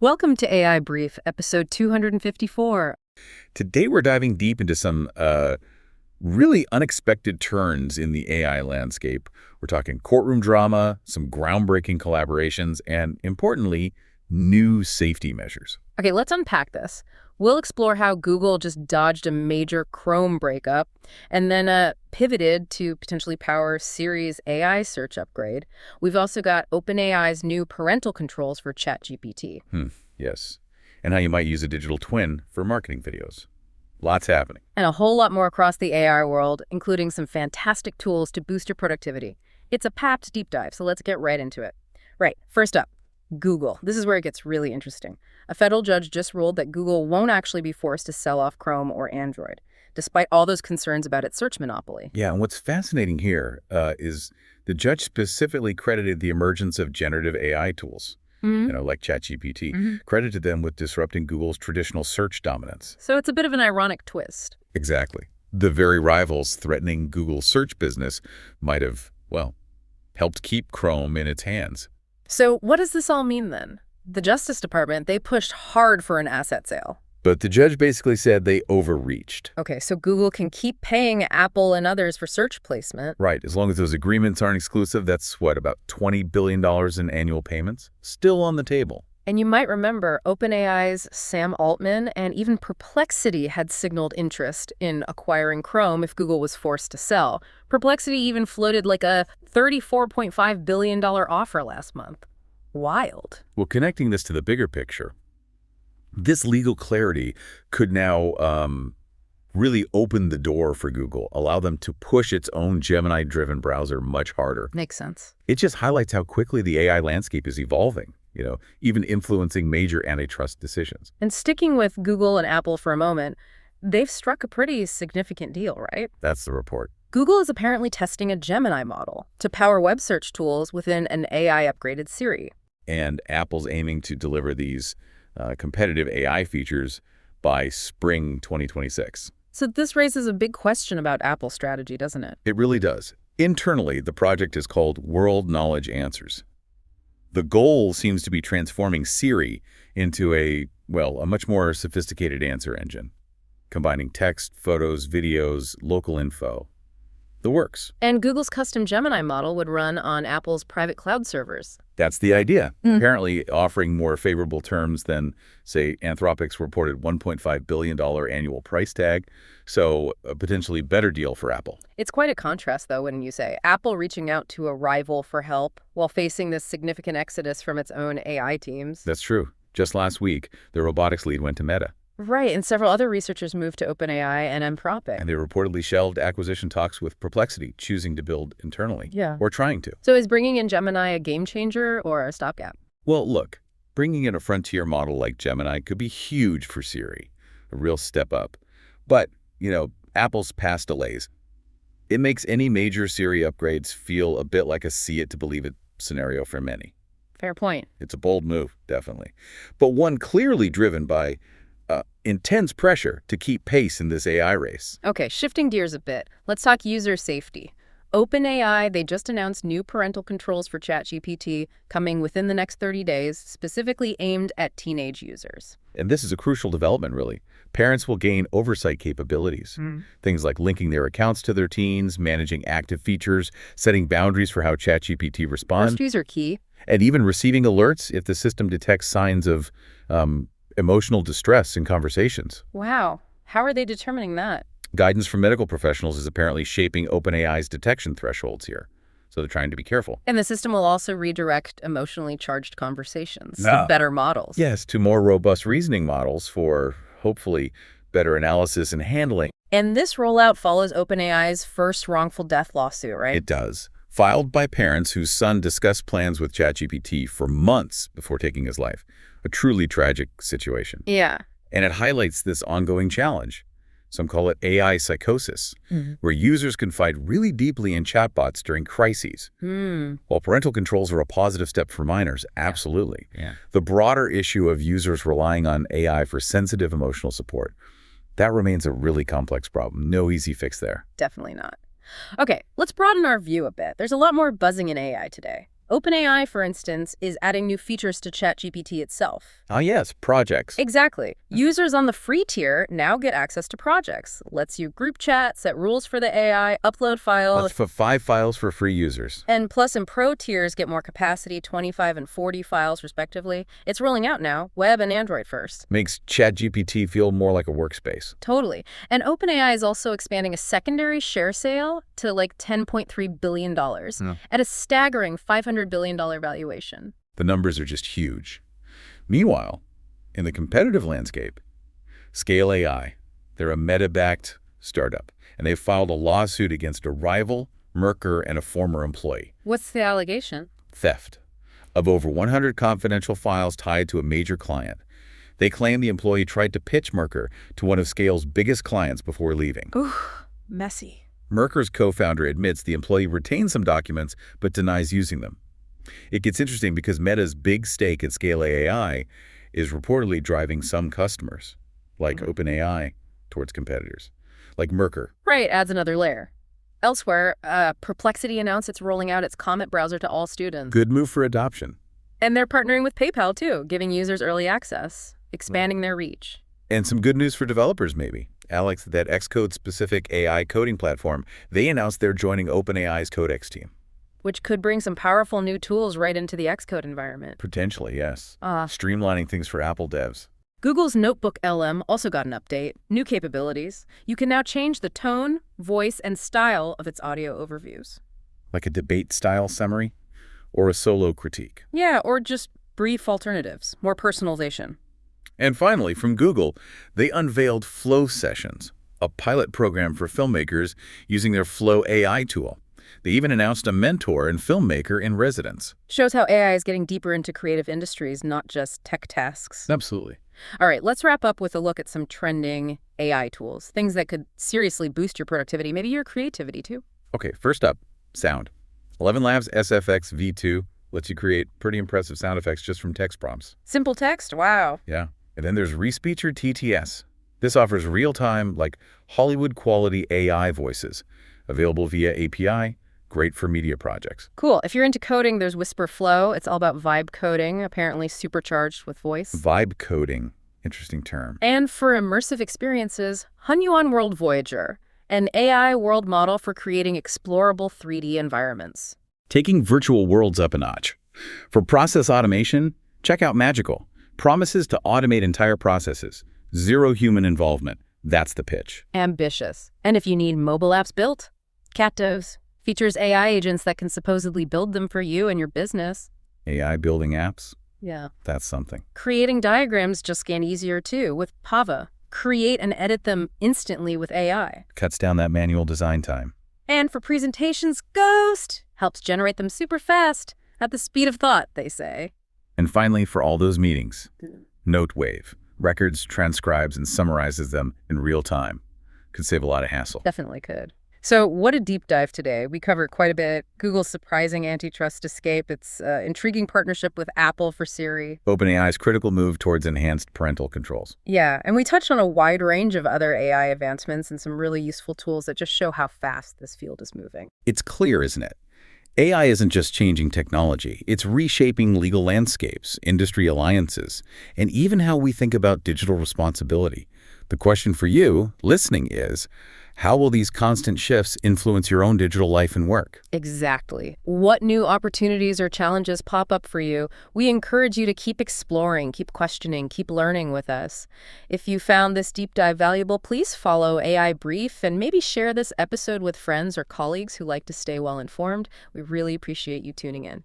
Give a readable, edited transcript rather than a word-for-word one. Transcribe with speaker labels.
Speaker 1: Welcome to AI Brief, episode 254.
Speaker 2: Today we're diving deep into some really unexpected turns in the AI landscape. We're talking courtroom drama, some groundbreaking collaborations, and importantly, new safety measures.
Speaker 1: Okay, let's unpack this. We'll explore how Google just dodged a major Chrome breakup and then pivoted to potentially power Siri's AI search upgrade. We've also got OpenAI's new parental controls for ChatGPT.
Speaker 2: Yes. And how you might use a digital twin for marketing videos. Lots happening.
Speaker 1: And a whole lot more across the AI world, including some fantastic tools to boost your productivity. It's a packed deep dive, so let's get right into it. Right, first up, Google. This is where it gets really interesting. A federal judge just ruled that Google won't actually be forced to sell off Chrome or Android, despite all those concerns about its search monopoly.
Speaker 2: Yeah, and what's fascinating here is the judge specifically credited the emergence of generative AI tools, like ChatGPT, credited them with disrupting Google's traditional search dominance.
Speaker 1: So it's a bit of an ironic twist.
Speaker 2: Exactly. The very rivals threatening Google's search business might have, helped keep Chrome in its hands.
Speaker 1: So what does this all mean then? The Justice Department, they pushed hard for an asset sale.
Speaker 2: But the judge basically said they overreached.
Speaker 1: Okay, so Google can keep paying Apple and others for search placement.
Speaker 2: Right. As long as those agreements aren't exclusive, that's about $20 billion in annual payments? Still on the table.
Speaker 1: And you might remember OpenAI's Sam Altman and even Perplexity had signaled interest in acquiring Chrome if Google was forced to sell. Perplexity even floated like a $34.5 billion offer last month. Wild.
Speaker 2: Well, connecting this to the bigger picture, this legal clarity could now really open the door for Google, allow them to push its own Gemini-driven browser much harder.
Speaker 1: Makes sense.
Speaker 2: It just highlights how quickly the AI landscape is evolving, even influencing major antitrust decisions.
Speaker 1: And sticking with Google and Apple for a moment, they've struck a pretty significant deal, right?
Speaker 2: That's the report.
Speaker 1: Google is apparently testing a Gemini model to power web search tools within an AI-upgraded Siri.
Speaker 2: And Apple's aiming to deliver these competitive AI features by spring 2026.
Speaker 1: So this raises a big question about Apple's strategy, doesn't it?
Speaker 2: It really does. Internally, the project is called World Knowledge Answers. The goal seems to be transforming Siri into a much more sophisticated answer engine, combining text, photos, videos, local info. The works.
Speaker 1: And Google's custom Gemini model would run on Apple's private cloud servers.
Speaker 2: That's the idea. Apparently offering more favorable terms than, say, Anthropic's reported $1.5 billion annual price tag, so a potentially better deal for Apple.
Speaker 1: It's quite a contrast, though, when you say Apple reaching out to a rival for help while facing this significant exodus from its own AI teams.
Speaker 2: That's true. Just last week, the robotics lead went to Meta.
Speaker 1: Right, and several other researchers moved to OpenAI and Anthropic.
Speaker 2: And they reportedly shelved acquisition talks with Perplexity, choosing to build internally.
Speaker 1: Yeah.
Speaker 2: Or trying to.
Speaker 1: So is bringing in Gemini a game changer or a stopgap?
Speaker 2: Well, look, bringing in a frontier model like Gemini could be huge for Siri, a real step up. But, Apple's past delays, it makes any major Siri upgrades feel a bit like a see it to believe it scenario for many.
Speaker 1: Fair point.
Speaker 2: It's a bold move, definitely. But one clearly driven by intense pressure to keep pace in this AI race.
Speaker 1: Okay, shifting gears a bit, let's talk user safety. OpenAI, they just announced new parental controls for ChatGPT coming within the next 30 days, specifically aimed at teenage users.
Speaker 2: And this is a crucial development, really. Parents will gain oversight capabilities. Things like linking their accounts to their teens, managing active features, setting boundaries for how ChatGPT responds.
Speaker 1: First user key.
Speaker 2: And even receiving alerts if the system detects signs of emotional distress in conversations.
Speaker 1: Wow. How are they determining that?
Speaker 2: Guidance from medical professionals is apparently shaping OpenAI's detection thresholds here. So they're trying to be careful.
Speaker 1: And the system will also redirect emotionally charged conversations to better models.
Speaker 2: Yes, to more robust reasoning models for, hopefully, better analysis and handling.
Speaker 1: And this rollout follows OpenAI's first wrongful death lawsuit, right?
Speaker 2: It does. Filed by parents whose son discussed plans with ChatGPT for months before taking his life. A truly tragic situation.
Speaker 1: Yeah.
Speaker 2: And it highlights this ongoing challenge. Some call it AI psychosis, where users confide really deeply in chatbots during crises. While parental controls are a positive step for minors, absolutely.
Speaker 3: Yeah.
Speaker 2: The broader issue of users relying on AI for sensitive emotional support, that remains a really complex problem. No easy fix there.
Speaker 1: Definitely not. Okay, let's broaden our view a bit. There's a lot more buzzing in AI today. OpenAI, for instance, is adding new features to ChatGPT itself.
Speaker 2: Ah, yes, projects.
Speaker 1: Exactly. Users on the free tier now get access to projects. Lets you group chat, set rules for the AI, upload files.
Speaker 2: That's for 5 files for free users.
Speaker 1: And plus, in pro tiers, get more capacity, 25 and 40 files, respectively. It's rolling out now, web and Android first.
Speaker 2: Makes ChatGPT feel more like a workspace.
Speaker 1: Totally. And OpenAI is also expanding a secondary share sale to like $10.3 billion at a staggering $500 billion valuation.
Speaker 2: The numbers are just huge. Meanwhile, in the competitive landscape, Scale AI, they're a Meta-backed startup, and they've filed a lawsuit against a rival, Mercer, and a former employee.
Speaker 1: What's the allegation?
Speaker 2: Theft of over 100 confidential files tied to a major client. They claim the employee tried to pitch Mercer to one of Scale's biggest clients before leaving.
Speaker 1: Ooh, messy.
Speaker 2: Mercer's co-founder admits the employee retained some documents but denies using them. It gets interesting because Meta's big stake in Scale AI is reportedly driving some customers, like OpenAI, towards competitors, like Mercer.
Speaker 1: Right, adds another layer. Elsewhere, Perplexity announced it's rolling out its Comet browser to all students.
Speaker 2: Good move for adoption.
Speaker 1: And they're partnering with PayPal, too, giving users early access, expanding their reach.
Speaker 2: And some good news for developers, maybe. Alex, that Xcode-specific AI coding platform, they announced they're joining OpenAI's Codex team.
Speaker 1: Which could bring some powerful new tools right into the Xcode environment.
Speaker 2: Potentially, yes. Streamlining things for Apple devs.
Speaker 1: Google's Notebook LM also got an update. New capabilities. You can now change the tone, voice, and style of its audio overviews.
Speaker 2: Like a debate-style summary? Or a solo critique?
Speaker 1: Yeah, or just brief alternatives. More personalization.
Speaker 2: And finally, from Google, they unveiled Flow Sessions, a pilot program for filmmakers using their Flow AI tool. They even announced a mentor and filmmaker in residence.
Speaker 1: Shows how AI is getting deeper into creative industries, not just tech tasks.
Speaker 2: Absolutely.
Speaker 1: All right, let's wrap up with a look at some trending AI tools, things that could seriously boost your productivity, maybe your creativity too.
Speaker 2: Okay, first up, sound. 11 Labs SFX V2 lets you create pretty impressive sound effects just from text prompts.
Speaker 1: Simple text? Wow.
Speaker 2: Yeah. And then there's Respeecher TTS. This offers real-time, like Hollywood-quality AI voices, available via API, great for media projects.
Speaker 1: Cool. If you're into coding, there's Whisper Flow. It's all about vibe coding, apparently supercharged with voice.
Speaker 2: Vibe coding. Interesting term.
Speaker 1: And for immersive experiences, Hunyuan World Voyager, an AI world model for creating explorable 3D environments.
Speaker 2: Taking virtual worlds up a notch. For process automation, check out Magical. Promises to automate entire processes. Zero human involvement. That's the pitch.
Speaker 1: Ambitious. And if you need mobile apps built, CatDoes features AI agents that can supposedly build them for you and your business.
Speaker 2: AI building apps?
Speaker 1: Yeah.
Speaker 2: That's something.
Speaker 1: Creating diagrams just get easier too with Pava. Create and edit them instantly with AI.
Speaker 2: Cuts down that manual design time.
Speaker 1: And for presentations, Ghost helps generate them super fast, at the speed of thought, they say.
Speaker 2: And finally, for all those meetings, NoteWave. Records, transcribes, and summarizes them in real time. Could save a lot of hassle.
Speaker 1: Definitely could. So what a deep dive today. We covered quite a bit. Google's surprising antitrust escape, its intriguing partnership with Apple for Siri.
Speaker 2: OpenAI's critical move towards enhanced parental controls.
Speaker 1: Yeah, and we touched on a wide range of other AI advancements and some really useful tools that just show how fast this field is moving.
Speaker 2: It's clear, isn't it? AI isn't just changing technology. It's reshaping legal landscapes, industry alliances, and even how we think about digital responsibility. The question for you, listening, is, how will these constant shifts influence your own digital life and work?
Speaker 1: Exactly. What new opportunities or challenges pop up for you? We encourage you to keep exploring, keep questioning, keep learning with us. If you found this deep dive valuable, please follow AI Brief and maybe share this episode with friends or colleagues who like to stay well informed. We really appreciate you tuning in.